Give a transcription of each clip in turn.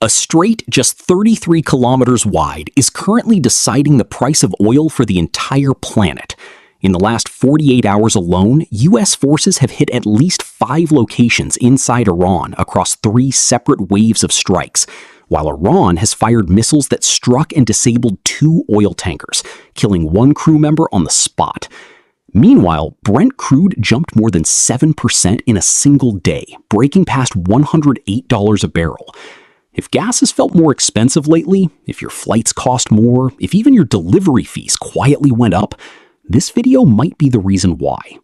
A strait just 33 kilometers wide is currently deciding the price of oil for the entire planet. In the last 48 hours alone, U.S. forces have hit at least 5 locations inside Iran across 3 separate waves of strikes, while Iran has fired missiles that struck and disabled 2 oil tankers, killing 1 crew member on the spot. Meanwhile, Brent crude jumped more than 7% in a single day, breaking past $108 a barrel. If gas has felt more expensive lately, if your flights cost more, if even your delivery fees quietly went up, this video might be the reason why.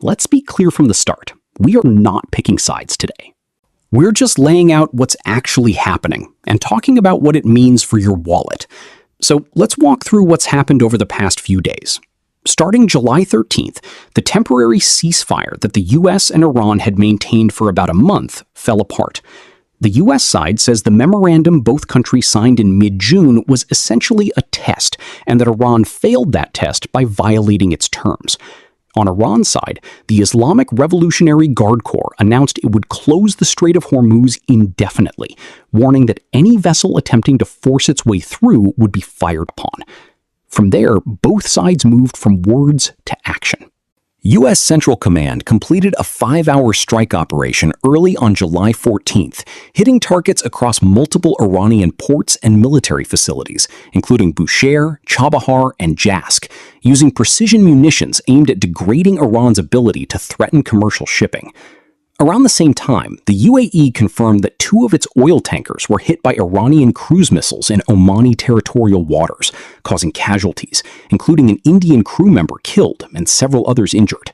Let's be clear from the start, we are not picking sides today. We're just laying out what's actually happening and talking about what it means for your wallet. So let's walk through what's happened over the past few days. Starting July 13th, the temporary ceasefire that the US and Iran had maintained for about a month fell apart. The US side says the memorandum both countries signed in mid-June was essentially a test, and that Iran failed that test by violating its terms. On Iran's side, the Islamic Revolutionary Guard Corps announced it would close the Strait of Hormuz indefinitely, warning that any vessel attempting to force its way through would be fired upon. From there, both sides moved from words to action. U.S. Central Command completed a 5-hour strike operation early on July 14th, hitting targets across multiple Iranian ports and military facilities, including Bushehr, Chabahar, and Jask, using precision munitions aimed at degrading Iran's ability to threaten commercial shipping. Around the same time, the UAE confirmed that 2 of its oil tankers were hit by Iranian cruise missiles in Omani territorial waters, causing casualties, including an Indian crew member killed and several others injured.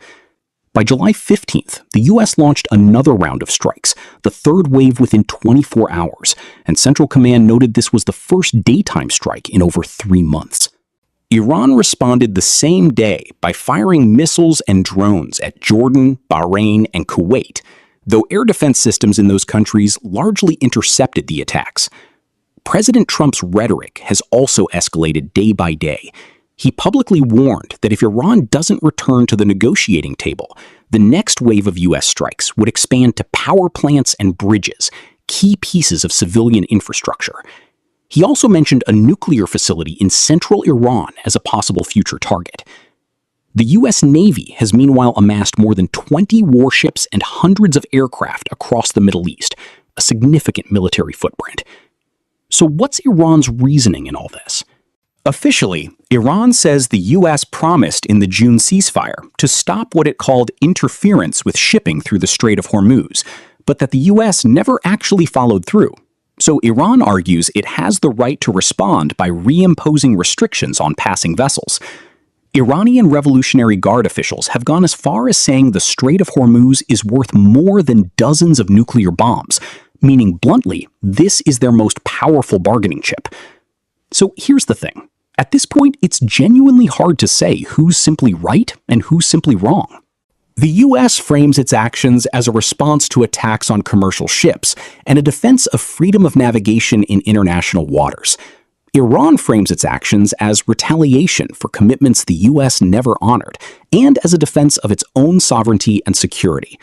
By July 15th, the US launched another round of strikes, the 3rd wave within 24 hours, and Central Command noted this was the first daytime strike in over 3 months. Iran responded the same day by firing missiles and drones at Jordan, Bahrain, and Kuwait, though air defense systems in those countries largely intercepted the attacks. President Trump's rhetoric has also escalated day by day. He publicly warned that if Iran doesn't return to the negotiating table, the next wave of U.S. strikes would expand to power plants and bridges, key pieces of civilian infrastructure. He also mentioned a nuclear facility in central Iran as a possible future target. The U.S. Navy has meanwhile amassed more than 20 warships and hundreds of aircraft across the Middle East, a significant military footprint. So what's Iran's reasoning in all this? Officially, Iran says the U.S. promised in the June ceasefire to stop what it called interference with shipping through the Strait of Hormuz, but that the U.S. never actually followed through. So Iran argues it has the right to respond by reimposing restrictions on passing vessels. Iranian Revolutionary Guard officials have gone as far as saying the Strait of Hormuz is worth more than dozens of nuclear bombs, meaning bluntly, this is their most powerful bargaining chip. So here's the thing. At this point, it's genuinely hard to say who's simply right and who's simply wrong. The U.S. frames its actions as a response to attacks on commercial ships and a defense of freedom of navigation in international waters. Iran frames its actions as retaliation for commitments the U.S. never honored and as a defense of its own sovereignty and security.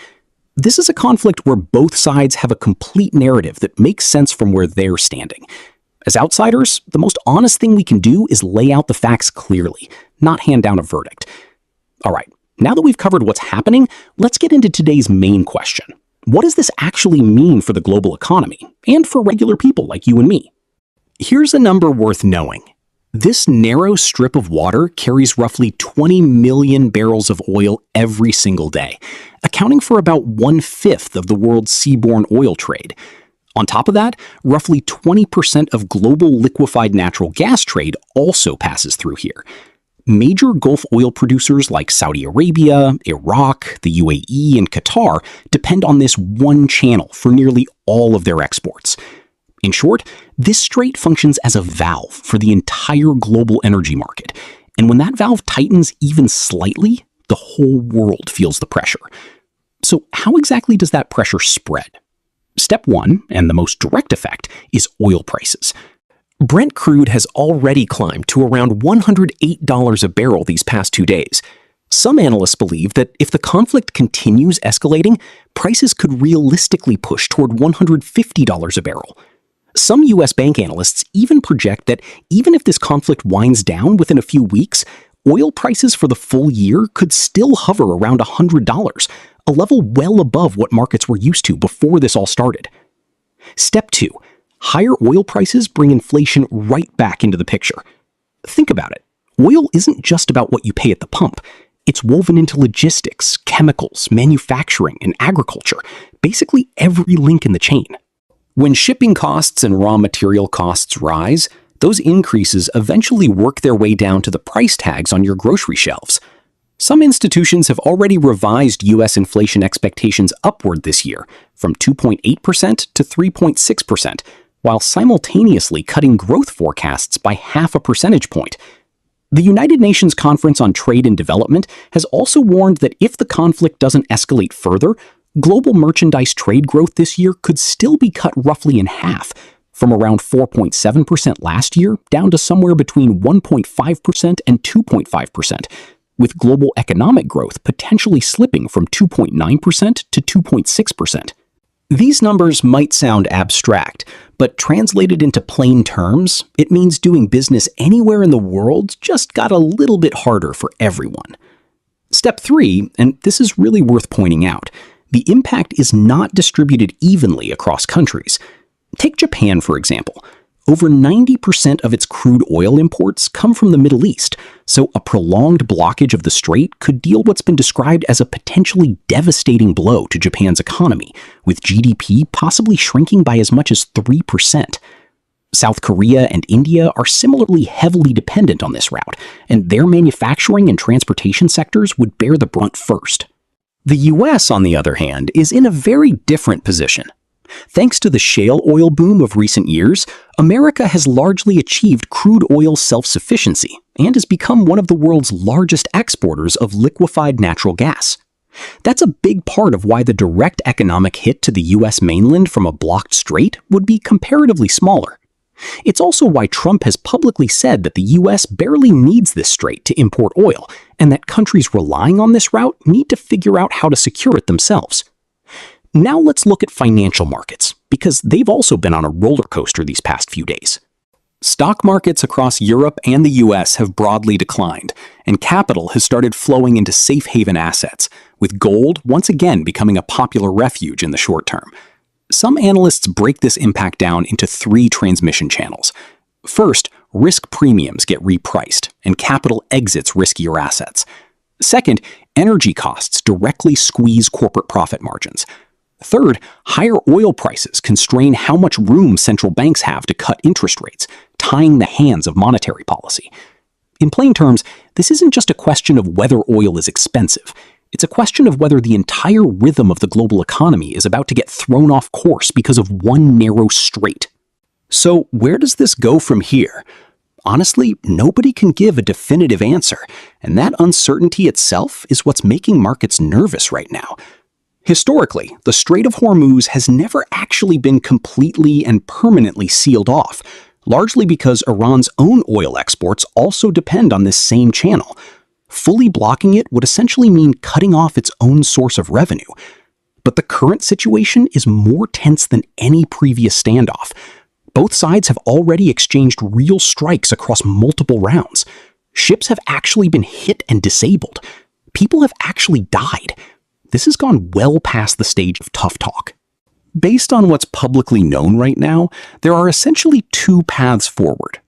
This is a conflict where both sides have a complete narrative that makes sense from where they're standing. As outsiders, the most honest thing we can do is lay out the facts clearly, not hand down a verdict. All right. Now that we've covered what's happening, let's get into today's main question. What does this actually mean for the global economy and for regular people like you and me? Here's a number worth knowing. This narrow strip of water carries roughly 20 million barrels of oil every single day, accounting for about 1/5 of the world's seaborne oil trade. On top of that, roughly 20% of global liquefied natural gas trade also passes through here. Major Gulf oil producers like Saudi Arabia, Iraq, the UAE, and Qatar depend on this one channel for nearly all of their exports. In short, this strait functions as a valve for the entire global energy market, and when that valve tightens even slightly, the whole world feels the pressure. So how exactly does that pressure spread? Step 1, and the most direct effect, is oil prices. Brent crude has already climbed to around $108 a barrel these past 2 days. Some analysts believe that if the conflict continues escalating, prices could realistically push toward $150 a barrel. Some US bank analysts even project that even if this conflict winds down within a few weeks, oil prices for the full year could still hover around $100, a level well above what markets were used to before this all started. Step 2. Higher oil prices bring inflation right back into the picture. Think about it. Oil isn't just about what you pay at the pump. It's woven into logistics, chemicals, manufacturing, and agriculture, basically every link in the chain. When shipping costs and raw material costs rise, those increases eventually work their way down to the price tags on your grocery shelves. Some institutions have already revised U.S. inflation expectations upward this year, from 2.8% to 3.6%, while simultaneously cutting growth forecasts by half a percentage point. The United Nations Conference on Trade and Development has also warned that if the conflict doesn't escalate further, global merchandise trade growth this year could still be cut roughly in half, from around 4.7% last year down to somewhere between 1.5% and 2.5%, with global economic growth potentially slipping from 2.9% to 2.6%. These numbers might sound abstract, but translated into plain terms, it means doing business anywhere in the world just got a little bit harder for everyone. Step 3, and this is really worth pointing out, the impact is not distributed evenly across countries. Take Japan, for example. Over 90% of its crude oil imports come from the Middle East, so a prolonged blockage of the strait could deal what's been described as a potentially devastating blow to Japan's economy, with GDP possibly shrinking by as much as 3%. South Korea and India are similarly heavily dependent on this route, and their manufacturing and transportation sectors would bear the brunt first. The US, on the other hand, is in a very different position. Thanks to the shale oil boom of recent years, America has largely achieved crude oil self-sufficiency and has become one of the world's largest exporters of liquefied natural gas. That's a big part of why the direct economic hit to the US mainland from a blocked strait would be comparatively smaller. It's also why Trump has publicly said that the US barely needs this strait to import oil, and that countries relying on this route need to figure out how to secure it themselves. Now let's look at financial markets, because they've also been on a roller coaster these past few days. Stock markets across Europe and the US have broadly declined, and capital has started flowing into safe haven assets, with gold once again becoming a popular refuge in the short term. Some analysts break this impact down into 3 transmission channels. First, risk premiums get repriced, and capital exits riskier assets. Second, energy costs directly squeeze corporate profit margins. Third, higher oil prices constrain how much room central banks have to cut interest rates, tying the hands of monetary policy. In plain terms, this isn't just a question of whether oil is expensive. It's a question of whether the entire rhythm of the global economy is about to get thrown off course because of one narrow strait. So where does this go from here? Honestly, nobody can give a definitive answer, and that uncertainty itself is what's making markets nervous right now. Historically, the Strait of Hormuz has never actually been completely and permanently sealed off, largely because Iran's own oil exports also depend on this same channel. Fully blocking it would essentially mean cutting off its own source of revenue. But the current situation is more tense than any previous standoff. Both sides have already exchanged real strikes across multiple rounds. Ships have actually been hit and disabled. People have actually died. This has gone well past the stage of tough talk. Based on what's publicly known right now, there are essentially 2 paths forward.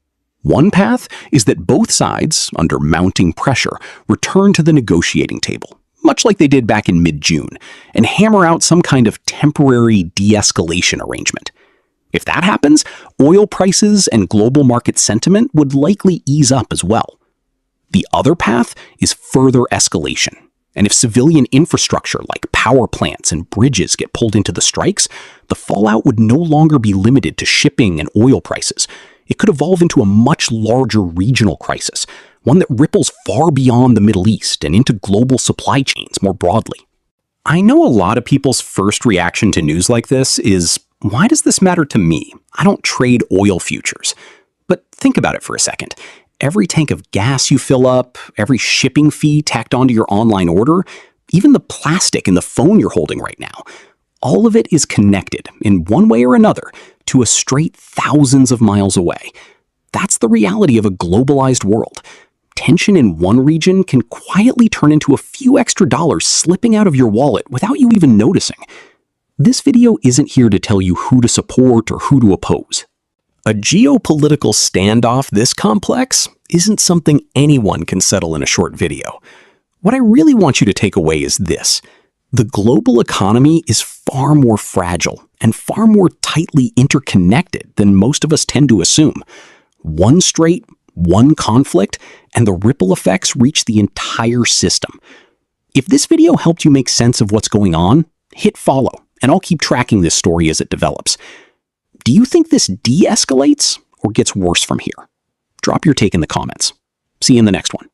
One path is that both sides, under mounting pressure, return to the negotiating table, much like they did back in mid-June, and hammer out some kind of temporary de-escalation arrangement. If that happens, oil prices and global market sentiment would likely ease up as well. The other path is further escalation. And if civilian infrastructure like power plants and bridges get pulled into the strikes, the fallout would no longer be limited to shipping and oil prices. It could evolve into a much larger regional crisis, one that ripples far beyond the Middle East and into global supply chains more broadly. I know a lot of people's first reaction to news like this is, why does this matter to me? I don't trade oil futures. But think about it for a second. Every tank of gas you fill up, every shipping fee tacked onto your online order, even the plastic in the phone you're holding right now, all of it is connected, in one way or another, to a strait thousands of miles away. That's the reality of a globalized world. Tension in one region can quietly turn into a few extra dollars slipping out of your wallet without you even noticing. This video isn't here to tell you who to support or who to oppose. A geopolitical standoff this complex isn't something anyone can settle in a short video. What I really want you to take away is this. The global economy is far more fragile and far more tightly interconnected than most of us tend to assume. One strait, one conflict, and the ripple effects reach the entire system. If this video helped you make sense of what's going on, hit follow, and I'll keep tracking this story as it develops. Do you think this de-escalates or gets worse from here? Drop your take in the comments. See you in the next one.